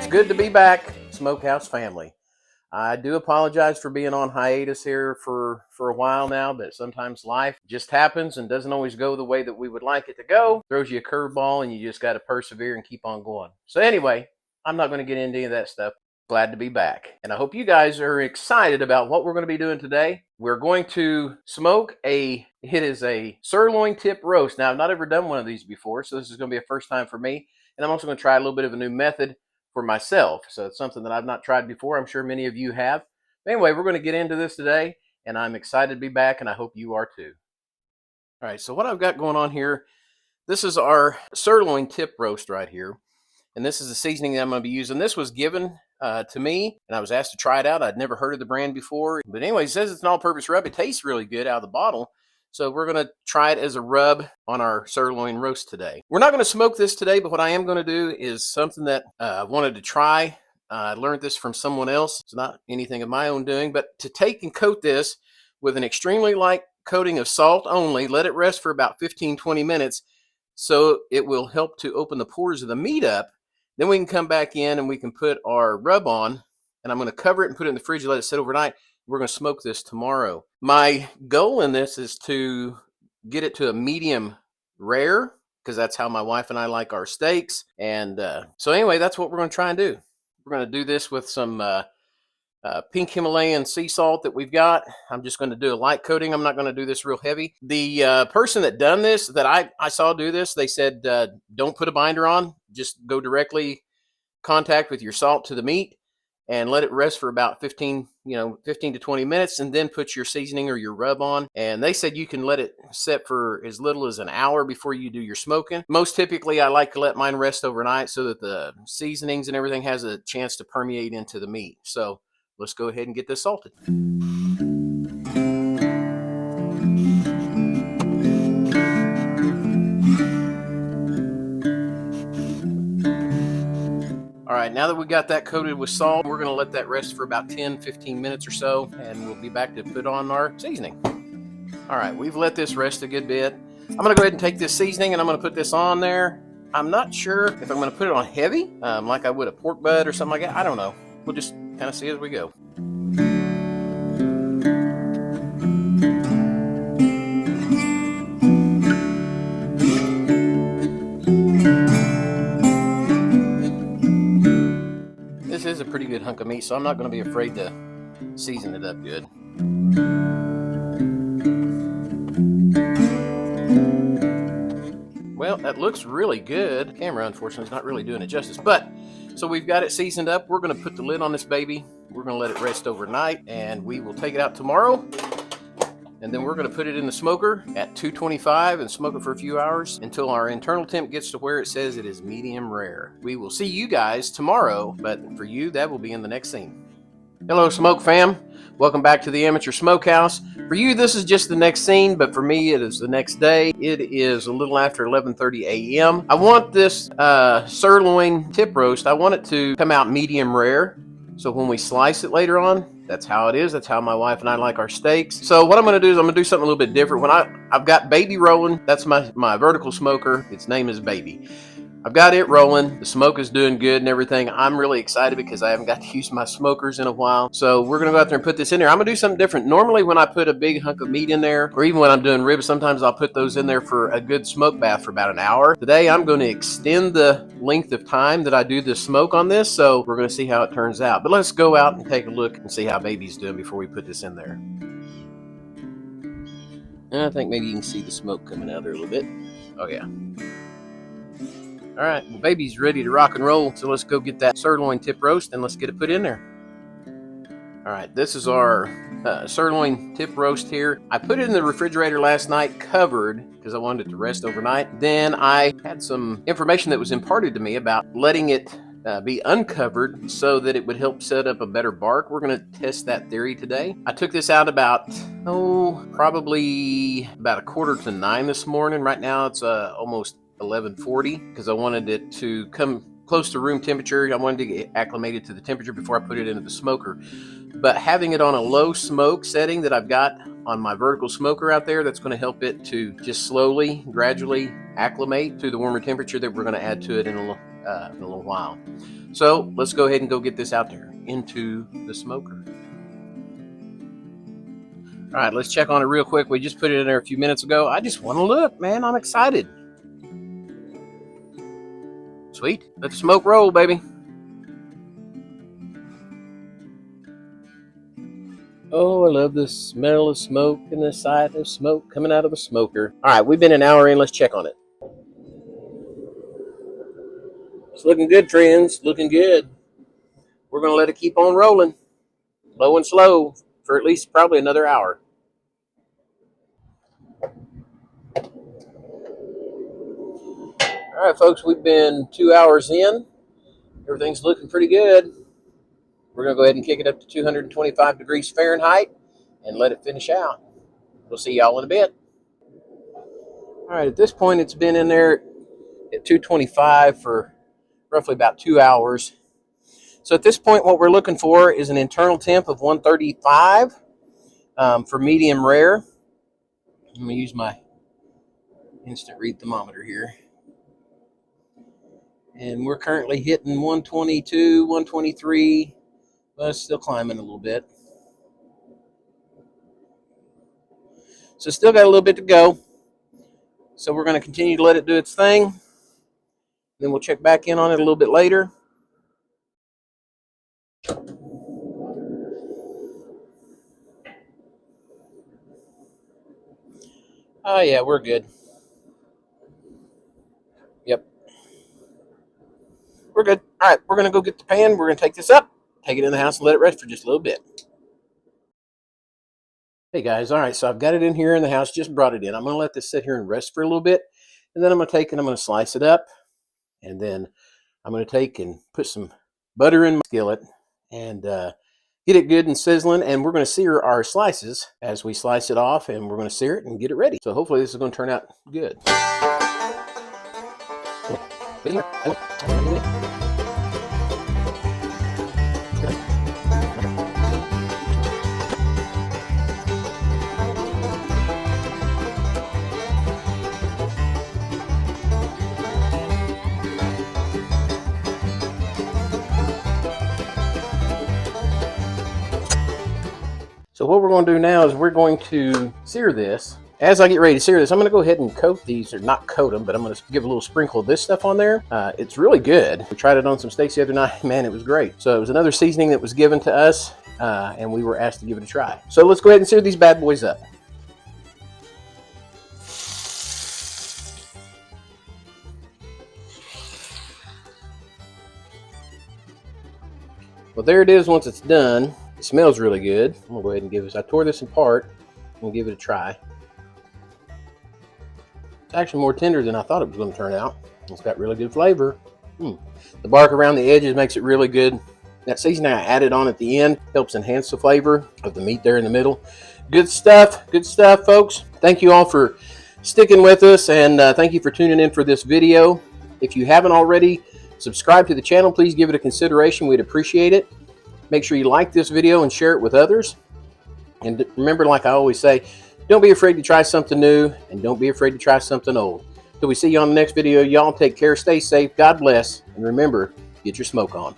good to be back, Smokehouse family. I do apologize for being on hiatus here for a while now, but sometimes life just happens and doesn't always go the way that we would like it to go. Throws you a curveball and you just got to persevere and keep on going. So anyway, I'm not going to get into any of that stuff. Glad to be back. And I hope you guys are excited about what we're going to be doing today. We're going to smoke it is a sirloin tip roast. Now, I've not ever done one of these before, so this is going to be a first time for me. And I'm also going to try a little bit of a new method for myself. So it's something that I've not tried before. I'm sure many of you have. But anyway, we're going to get into this today, and I'm excited to be back, and I hope you are too. All right, so what I've got going on here, this is our sirloin tip roast right here. And this is the seasoning that I'm going to be using. This was given to me, and I was asked to try it out. I'd never heard of the brand before. But anyway, it says it's an all-purpose rub. It tastes really good out of the bottle. So we're going to try it as a rub on our sirloin roast today. We're not going to smoke this today, but what I am going to do is something that I wanted to try. I learned this from someone else. It's not anything of my own doing, but to take and coat this with an extremely light coating of salt only, let it rest for about 15-20 minutes so it will help to open the pores of the meat up. Then we can come back in and we can put our rub on, and I'm going to cover it and put it in the fridge and let it sit overnight. We're going to smoke this tomorrow. My goal in this is to get it to a medium rare, because that's how my wife and I like our steaks. And so anyway, that's what we're going to try and do. We're going to do this with some pink Himalayan sea salt that we've got. I'm just going to do a light coating. I'm not going to do this real heavy. The person that done this, that I saw do this, they said don't put a binder on. Just go directly contact with your salt to the meat and let it rest for about 15 to 20 minutes, and then put your seasoning or your rub on. And they said you can let it set for as little as an hour before you do your smoking. Most typically, I like to let mine rest overnight so that the seasonings and everything has a chance to permeate into the meat. So let's go ahead and get this salted. All right, now that we got that coated with salt, we're going to let that rest for about 10-15 minutes or so, and we'll be back to put on our seasoning. All right, we've let this rest a good bit. I'm going to go ahead and take this seasoning and I'm going to put this on there. I'm not sure if I'm going to put it on heavy, like I would a pork butt or something like that. I don't know. We'll just kind of see as we go. This is a pretty good hunk of meat, so I'm not going to be afraid to season it up good. Well, that looks really good. The camera, unfortunately, is not really doing it justice. But, so we've got it seasoned up. We're going to put the lid on this baby. We're going to let it rest overnight, and we will take it out tomorrow. And then we're going to put it in the smoker at 225 and smoke it for a few hours until our internal temp gets to where it says it is medium rare. We will see you guys tomorrow, but for you, that will be in the next scene. Hello, Smoke fam. Welcome back to the Amateur Smokehouse. For you, this is just the next scene, but for me, it is the next day. It is a little after 11:30 a.m. I want this sirloin tip roast, I want it to come out medium rare. So when we slice it later on, that's how it is. That's how my wife and I like our steaks. So what I'm going to do is I'm going to do something a little bit different. When I've got Baby rolling. That's my vertical smoker. Its name is Baby. I've got it rolling. The smoke is doing good and everything. I'm really excited because I haven't got to use my smokers in a while. So we're going to go out there and put this in there. I'm going to do something different. Normally when I put a big hunk of meat in there, or even when I'm doing ribs, sometimes I'll put those in there for a good smoke bath for about an hour. Today I'm going to extend the length of time that I do the smoke on this. So we're going to see how it turns out. But let's go out and take a look and see how Baby's doing before we put this in there. And I think maybe you can see the smoke coming out there a little bit. Oh yeah. All right, well, Baby's ready to rock and roll, so let's go get that sirloin tip roast and let's get it put in there. All right, this is our sirloin tip roast here. I put it in the refrigerator last night covered because I wanted it to rest overnight. Then I had some information that was imparted to me about letting it be uncovered so that it would help set up a better bark. We're going to test that theory today. I took this out about, probably about 8:45 this morning. Right now it's almost 11:40 because I wanted it to come close to room temperature. I wanted to get acclimated to the temperature before I put it into the smoker. But having it on a low smoke setting that I've got on my vertical smoker out there, that's going to help it to just slowly, gradually acclimate to the warmer temperature that we're going to add to it in a little while. So let's go ahead and go get this out there into the smoker. All right, let's check on it real quick. We just put it in there a few minutes ago. I just want to look, man. I'm excited. Sweet. Let the smoke roll, baby. Oh, I love the smell of smoke and the sight of smoke coming out of the smoker. All right, we've been an hour in. Let's check on it. It's looking good, friends. Looking good. We're going to let it keep on rolling, low and slow, for at least probably another hour. All right, folks, we've been 2 hours in. Everything's looking pretty good. We're going to go ahead and kick it up to 225 degrees Fahrenheit and let it finish out. We'll see y'all in a bit. All right, at this point, it's been in there at 225 for roughly about 2 hours. So at this point, what we're looking for is an internal temp of 135 for medium rare. I'm going to use my instant read thermometer here. And we're currently hitting 122, 123. But it's still climbing a little bit. So still got a little bit to go. So we're going to continue to let it do its thing. Then we'll check back in on it a little bit later. Oh yeah, we're good. Yep. We're good. All right, we're going to go get the pan. We're going to take this up, take it in the house, and let it rest for just a little bit. Hey guys, all right, so I've got it in here in the house, just brought it in. I'm going to let this sit here and rest for a little bit, and then I'm going to take and I'm going to slice it up, and then I'm going to take and put some butter in my skillet and get it good and sizzling, and we're going to sear our slices as we slice it off, and we're going to sear it and get it ready. So hopefully this is going to turn out good. So what we're going to do now is we're going to sear this. As I get ready to sear this, I'm going to go ahead and coat these, or not coat them, but I'm going to give a little sprinkle of this stuff on there. It's really good. We tried it on some steaks the other night. Man, it was great. So it was another seasoning that was given to us, and we were asked to give it a try. So let's go ahead and sear these bad boys up. Well, there it is once it's done. It smells really good. I'm going to go ahead and give this, I tore this apart and give it a try. It's actually more tender than I thought it was going to turn out. It's got really good flavor. The bark around the edges makes it really good. That seasoning I added on at the end helps enhance the flavor of the meat there in the middle. Good stuff, folks. Thank you all for sticking with us, and thank you for tuning in for this video. If you haven't already, subscribe to the channel. Please give it a consideration. We'd appreciate it. Make sure you like this video and share it with others. And remember, like I always say, don't be afraid to try something new, and don't be afraid to try something old. Till we see you on the next video, y'all take care, stay safe, God bless, and remember, get your smoke on.